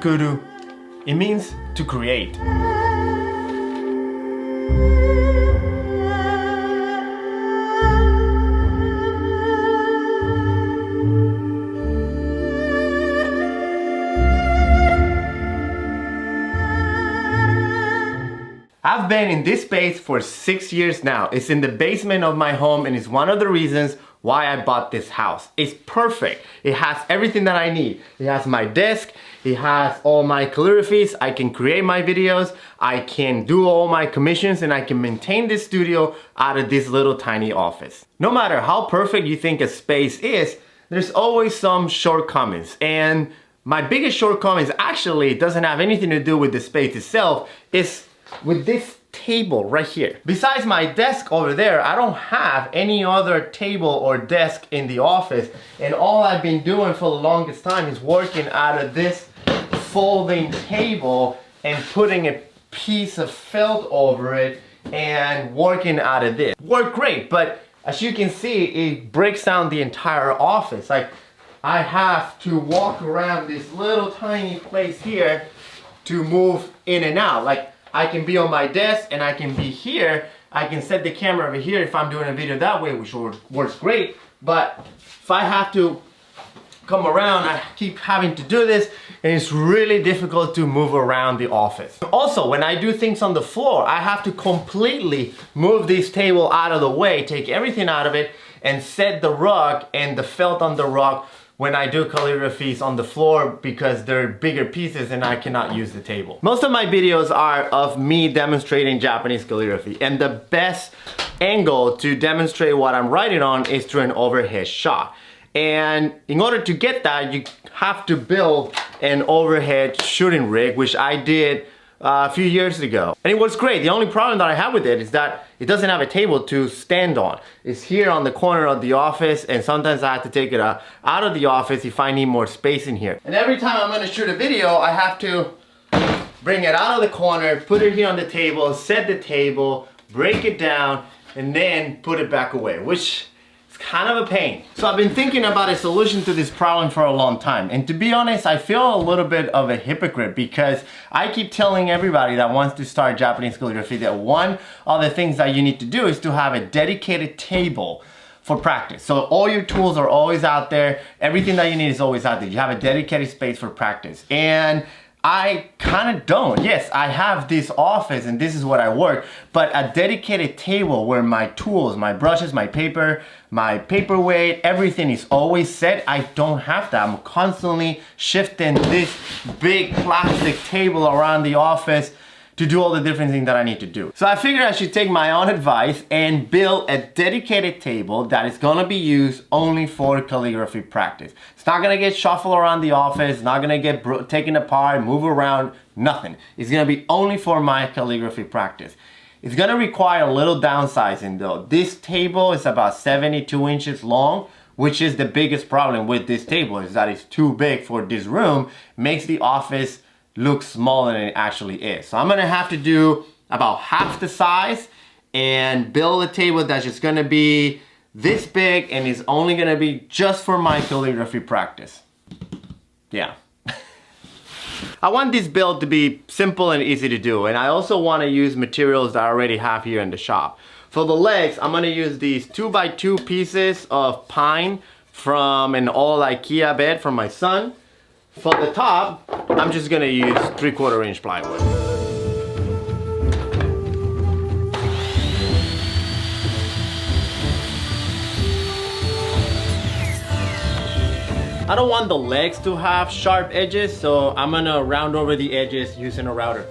Sukuru. It means to create. I've been in this space for 6 years now. It's in the basement of my home and it's one of the reasons why I bought this house. It's perfect. It has everything that I need. It has my desk, it has all my calligraphies, I can create my videos, I can do all my commissions, and I can maintain this studio out of this little tiny office. No matter how perfect you think a space is, there's always some shortcomings. And my biggest shortcomings actually doesn't have anything to do with the space itself, it's with this table right here. Besides my desk over there, I don't have any other table or desk in the office, and all I've been doing for the longest time is working out of this folding table and putting a piece of felt over it and working out of this. Worked great, but as you can see, it breaks down the entire office. Like, I have to walk around this little tiny place here to move in and out. Like, I can be on my desk and I can be here. I can set the camera over here if I'm doing a video that way, which works great. But if I have to come around, I keep having to do this, and it's really difficult to move around the office. Also, when I do things on the floor, I have to completely move this table out of the way, take everything out of it, and set the rug and the felt on the rug when I do calligraphies on the floor, because they're bigger pieces and I cannot use the table. Most of my videos are of me demonstrating Japanese calligraphy, and the best angle to demonstrate what I'm writing on is through an overhead shot. And in order to get that, you have to build an overhead shooting rig, which I did a few years ago. And it works great. The only problem that I have with it is that it doesn't have a table to stand on. It's here on the corner of the office, and sometimes I have to take it out of the office if I need more space in here. And every time I'm gonna shoot a video, I have to bring it out of the corner, put it here on the table, set the table, break it down, and then put it back away, which is kind of a pain. So I've been thinking about a solution to this problem for a long time. And to be honest, I feel a little bit of a hypocrite, because I keep telling everybody that wants to start Japanese calligraphy that one of the things that you need to do is to have a dedicated table for practice. So all your tools are always out there. Everything that you need is always out there. You have a dedicated space for practice. And I kind of don't. Yes, I have this office and this is what I work, but a dedicated table where my tools, my brushes, my paper, my paperweight, everything is always set, I don't have that. I'm constantly shifting this big plastic table around the office to do all the different things that I need to do. So I figured I should take my own advice and build a dedicated table that is gonna be used only for calligraphy practice. It's not gonna get shuffled around the office, it's not gonna get taken apart, move around, nothing. It's gonna be only for my calligraphy practice. It's gonna require a little downsizing though. This table is about 72 inches long, which is the biggest problem with this table, is that it's too big for this room, makes the office looks smaller than it actually is. So I'm gonna have to do about half the size and build a table that's just gonna be this big and is only gonna be just for my calligraphy practice. Yeah. I want this build to be simple and easy to do, and I also want to use materials that I already have here in the shop. For the legs, I'm gonna use these 2x2 pieces of pine from an all IKEA bed from my son. For the top, I'm just gonna use 3/4 inch plywood. I don't want the legs to have sharp edges, so I'm gonna round over the edges using a router.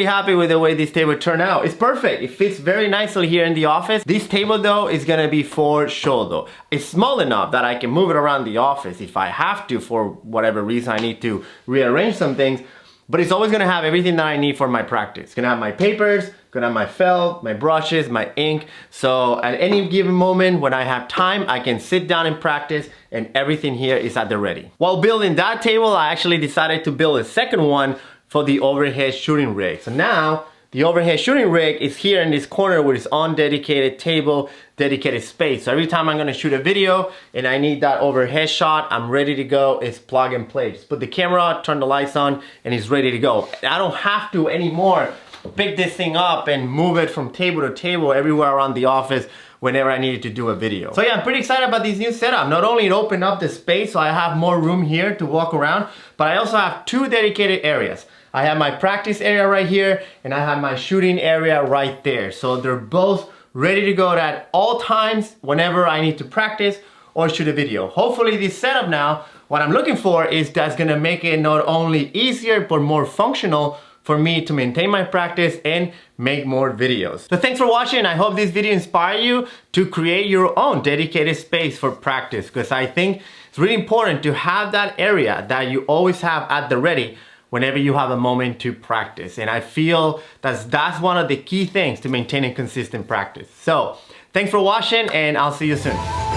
happy with the way this table turned out. It's perfect. It fits very nicely here in the office. This table though is gonna be for Shodo. It's small enough that I can move it around the office if I have to for whatever reason I need to rearrange some things. But it's always gonna have everything that I need for my practice. It's gonna have my papers, gonna have my felt, my brushes, my ink. So at any given moment when I have time, I can sit down and practice and everything here is at the ready. While building that table, I actually decided to build a second one for the overhead shooting rig. So now, the overhead shooting rig is here in this corner with its own dedicated table, dedicated space. So every time I'm gonna shoot a video and I need that overhead shot, I'm ready to go. It's plug and play. Just put the camera, turn the lights on, and it's ready to go. I don't have to anymore pick this thing up and move it from table to table everywhere around the office whenever I needed to do a video. So yeah, I'm pretty excited about this new setup. Not only it opened up the space so I have more room here to walk around, but I also have two dedicated areas. I have my practice area right here and I have my shooting area right there. So they're both ready to go at all times whenever I need to practice or shoot a video. Hopefully this setup now, what I'm looking for is that's gonna make it not only easier but more functional for me to maintain my practice and make more videos. So thanks for watching. I hope this video inspired you to create your own dedicated space for practice, because I think it's really important to have that area that you always have at the ready whenever you have a moment to practice. And I feel that's one of the key things to maintaining consistent practice. So thanks for watching and I'll see you soon.